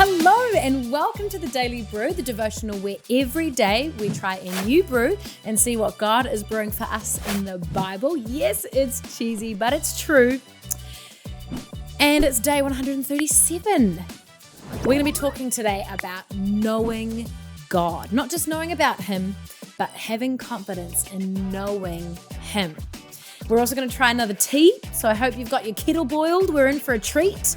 Hello and welcome to the Daily Brew, the devotional where every day we try a new brew and see what God is brewing for us in the Bible. Yes, it's cheesy, but it's true. And it's day 137. We're going to be talking today about knowing God. Not just knowing about Him, but having confidence in knowing Him. We're also going to try another tea, so I hope you've got your kettle boiled. We're in for a treat.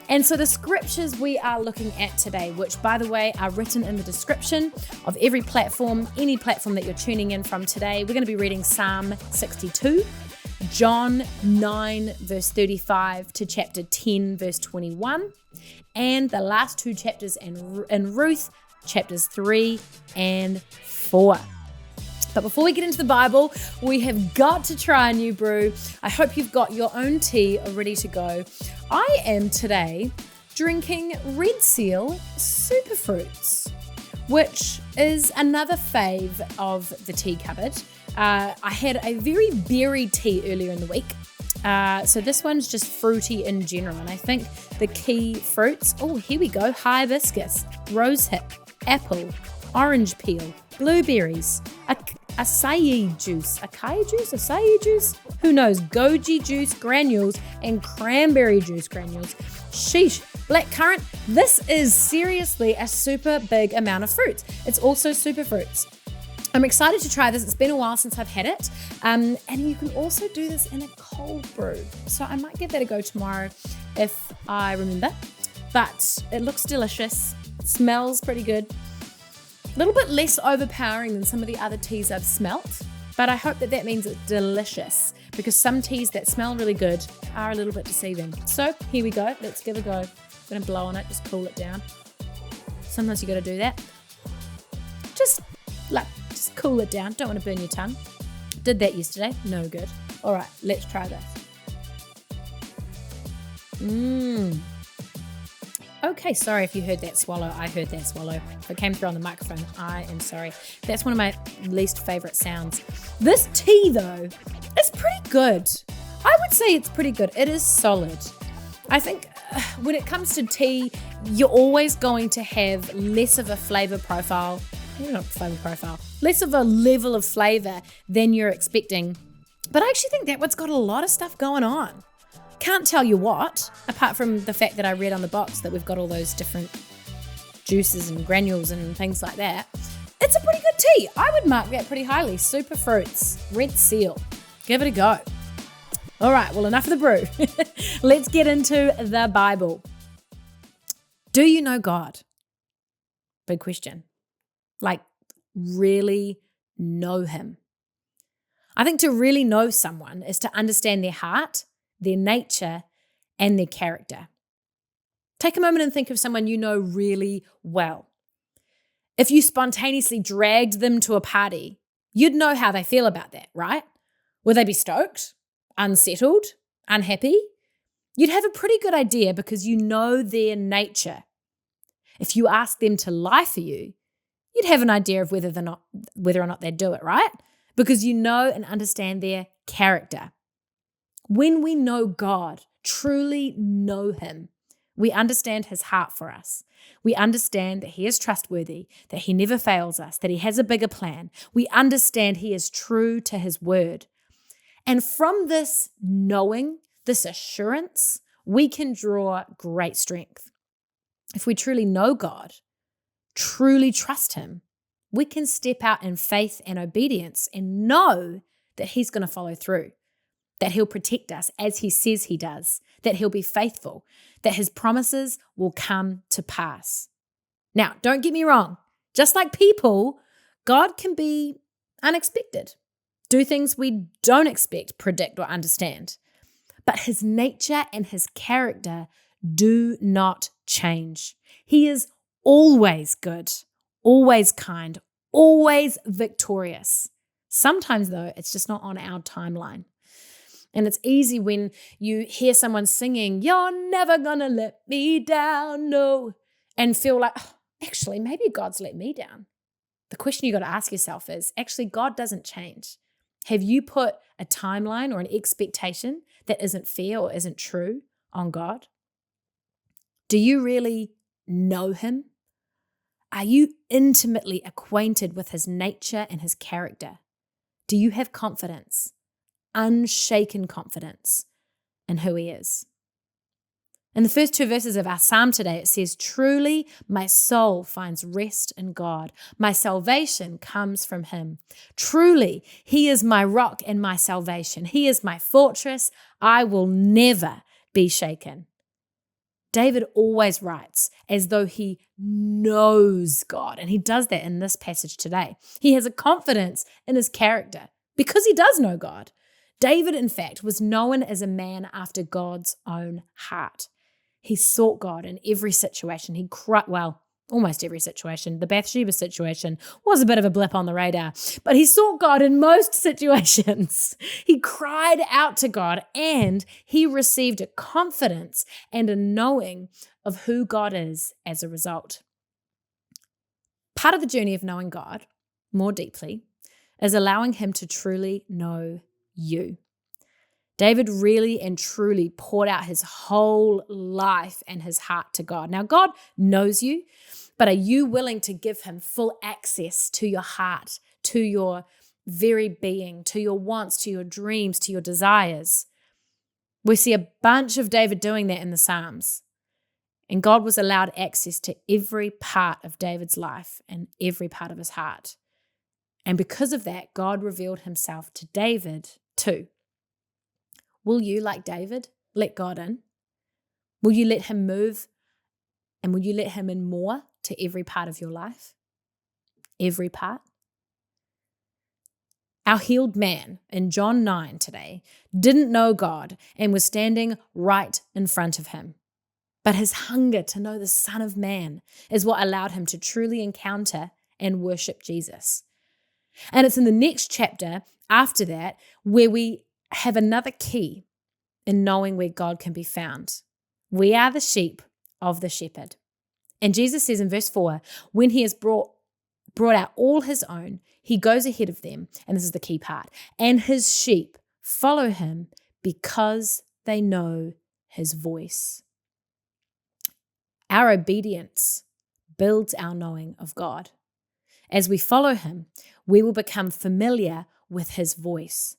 And so the scriptures we are looking at today, which by the way are written in the description of every platform, any platform that you're tuning in from today, we're going to be reading Psalm 62, John 9 verse 35 to chapter 10 verse 21, and the last two chapters in Ruth, chapters 3 and 4. But before we get into the Bible, we have got to try a new brew. I hope you've got your own tea ready to go. I am today drinking Red Seal Superfruits, which is another fave of the tea cupboard. I had a very berry tea earlier in the week. So this one's just fruity in general. And I think the key fruits, here we go, hibiscus, rosehip, apple, orange peel, blueberries, acai juice, who knows, goji juice granules and cranberry juice granules. Sheesh, blackcurrant. This is seriously a super big amount of fruits. It's also super fruits. I'm excited to try this. It's been a while since I've had it. And you can also do this in a cold brew. So I might give that a go tomorrow if I remember. But it looks delicious. It smells pretty good. A little bit less overpowering than some of the other teas I've smelt, but I hope that means it's delicious, because some teas that smell really good are a little bit deceiving. So here we go. Let's give it a go. I'm going to blow on it, just cool it down. Sometimes you got to do that. Just cool it down. Don't want to burn your tongue. Did that yesterday. No good. All right, let's try this. Okay, sorry if you heard that swallow. I heard that swallow. If it came through on the microphone, I am sorry. That's one of my least favorite sounds. This tea, though, is pretty good. I would say it's pretty good. It is solid. I think when it comes to tea, you're always going to have less of a flavor profile. Less of a level of flavor than you're expecting. But I actually think that one's got a lot of stuff going on. Can't tell you what, apart from the fact that I read on the box that we've got all those different juices and granules and things like that. It's a pretty good tea. I would mark that pretty highly. Super Fruits, Red Seal. Give it a go. All right, well, enough of the brew. Let's get into the Bible. Do you know God? Big question. Really know Him. I think to really know someone is to understand their heart, their nature, and their character. Take a moment and think of someone you know really well. If you spontaneously dragged them to a party, you'd know how they feel about that, right? Will they be stoked, unsettled, unhappy? You'd have a pretty good idea because you know their nature. If you ask them to lie for you, you'd have an idea of whether or not they'd do it, right? Because you know and understand their character. When we know God, truly know Him, we understand His heart for us. We understand that He is trustworthy, that He never fails us, that He has a bigger plan. We understand He is true to His word. And from this knowing, this assurance, we can draw great strength. If we truly know God, truly trust Him, we can step out in faith and obedience and know that He's going to follow through. That He'll protect us as He says He does, that He'll be faithful, that His promises will come to pass. Now, don't get me wrong. Just like people, God can be unexpected, do things we don't expect, predict, or understand. But His nature and His character do not change. He is always good, always kind, always victorious. Sometimes, though, it's just not on our timeline. And it's easy when you hear someone singing, "You're never gonna let me down, no," and feel like, actually, maybe God's let me down. The question you got to ask yourself is, actually, God doesn't change. Have you put a timeline or an expectation that isn't fair or isn't true on God? Do you really know him? Are you intimately acquainted with his nature and his character? Do you have confidence, unshaken confidence in who he is? In the first two verses of our psalm today, it says, "Truly my soul finds rest in God. My salvation comes from him. Truly he is my rock and my salvation. He is my fortress. I will never be shaken." David always writes as though he knows God, and he does that in this passage today. He has a confidence in his character because he does know God. David, in fact, was known as a man after God's own heart. He sought God in every situation. Almost every situation. The Bathsheba situation was a bit of a blip on the radar, but he sought God in most situations. He cried out to God, and he received a confidence and a knowing of who God is as a result. Part of the journey of knowing God more deeply is allowing him to truly know you. David really and truly poured out his whole life and his heart to God. Now, God knows you, but are you willing to give him full access to your heart, to your very being, to your wants, to your dreams, to your desires? We see a bunch of David doing that in the Psalms. And God was allowed access to every part of David's life and every part of his heart. And because of that, God revealed himself to David too. Will you, like David, let God in? Will you let him move? And will you let him in more to every part of your life? Every part? Our healed man in John 9 today didn't know God and was standing right in front of him. But his hunger to know the Son of Man is what allowed him to truly encounter and worship Jesus. And it's in the next chapter after that where we have another key in knowing where God can be found. We are the sheep of the shepherd. And Jesus says in verse 4, when he has brought out all his own, he goes ahead of them, and this is the key part, and his sheep follow him because they know his voice. Our obedience builds our knowing of God. As we follow him, we will become familiar with his voice.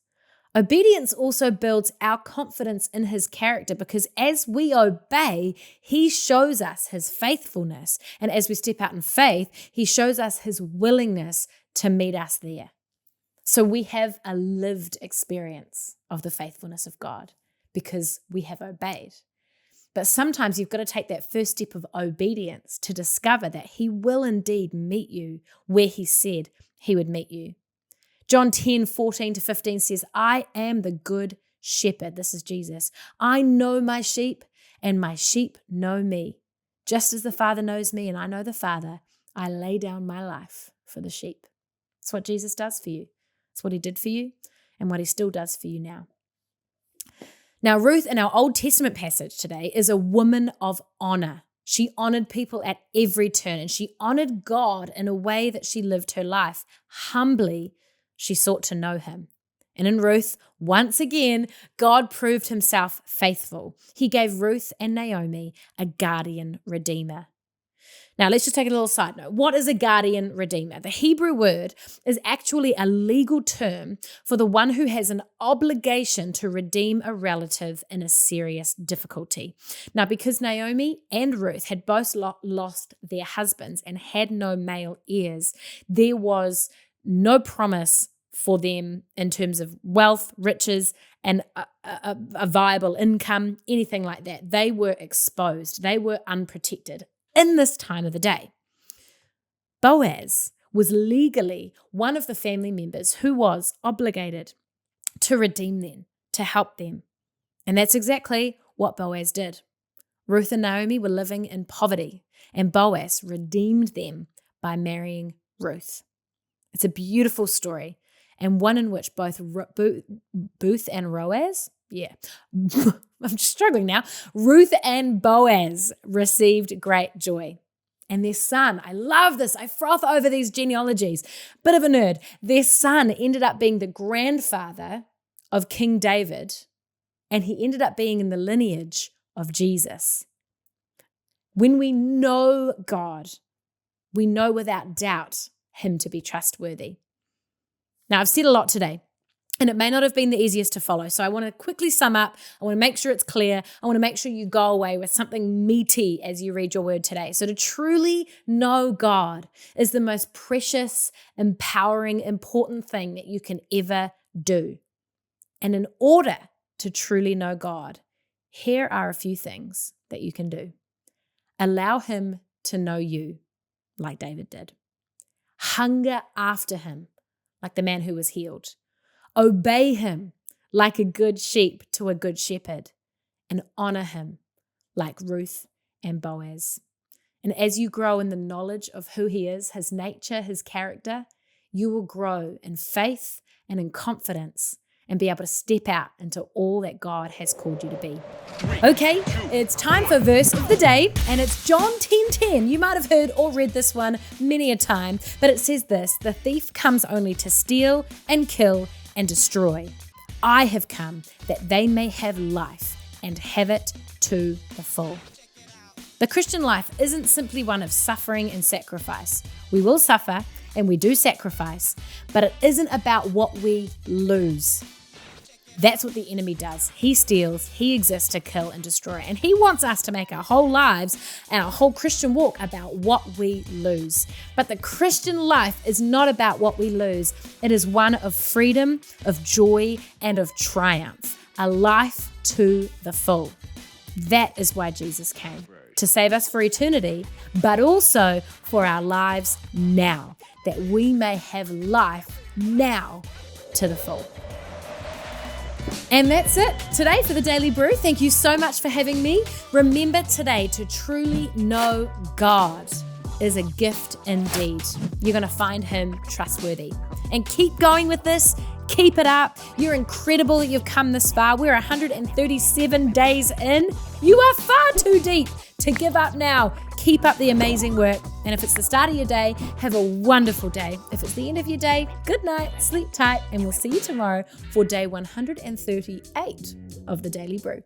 Obedience also builds our confidence in his character because as we obey, he shows us his faithfulness. And as we step out in faith, he shows us his willingness to meet us there. So we have a lived experience of the faithfulness of God because we have obeyed. But sometimes you've got to take that first step of obedience to discover that he will indeed meet you where he said he would meet you. John 10:14-15 says, "I am the good shepherd." This is Jesus. "I know my sheep, and my sheep know me. Just as the Father knows me, and I know the Father, I lay down my life for the sheep." That's what Jesus does for you. It's what he did for you, and what he still does for you now. Now, Ruth in our Old Testament passage today is a woman of honor. She honored people at every turn, and she honored God in a way that she lived her life. Humbly, she sought to know him. And in Ruth, once again, God proved himself faithful. He gave Ruth and Naomi a guardian redeemer. Now, let's just take a little side note. What is a guardian redeemer? The Hebrew word is actually a legal term for the one who has an obligation to redeem a relative in a serious difficulty. Now, because Naomi and Ruth had both lost their husbands and had no male heirs, there was no promise for them in terms of wealth, riches, and a viable income, anything like that. They were exposed. They were unprotected in this time of the day. Boaz was legally one of the family members who was obligated to redeem them, to help them. And that's exactly what Boaz did. Ruth and Naomi were living in poverty, and Boaz redeemed them by marrying Ruth. It's a beautiful story, and one in which both Booth and Roaz, I'm just struggling now, Ruth and Boaz received great joy. And their son, I love this, I froth over these genealogies, bit of a nerd. Their son ended up being the grandfather of King David, and he ended up being in the lineage of Jesus. When we know God, we know without doubt him to be trustworthy. Now, I've said a lot today, and it may not have been the easiest to follow. So I want to quickly sum up. I want to make sure it's clear. I want to make sure you go away with something meaty as you read your word today. So to truly know God is the most precious, empowering, important thing that you can ever do. And in order to truly know God, here are a few things that you can do. Allow him to know you, like David did. Hunger after him, like the man who was healed. Obey him like a good sheep to a good shepherd, and honor him like Ruth and Boaz. And as you grow in the knowledge of who he is, his nature, his character, you will grow in faith and in confidence and be able to step out into all that God has called you to be. Okay, it's time for verse of the day, and it's John 10:10. You might have heard or read this one many a time, but it says this: the thief comes only to steal and kill and destroy. I have come that they may have life and have it to the full. The Christian life isn't simply one of suffering and sacrifice. We will suffer and we do sacrifice, but it isn't about what we lose. That's what the enemy does. He steals, he exists to kill and destroy, and he wants us to make our whole lives and our whole Christian walk about what we lose. But the Christian life is not about what we lose. It is one of freedom, of joy, and of triumph, a life to the full. That is why Jesus came, to save us for eternity, but also for our lives now, that we may have life now to the full. And that's it today for the Daily Brew. Thank you so much for having me. Remember today to truly know God is a gift indeed. You're going to find him trustworthy. And keep going with this. Keep it up. You're incredible that you've come this far. We're 137 days in. You are far too deep to give up now. Keep up the amazing work. And if it's the start of your day, have a wonderful day. If it's the end of your day, good night, sleep tight, and we'll see you tomorrow for day 138 of the Daily Brew.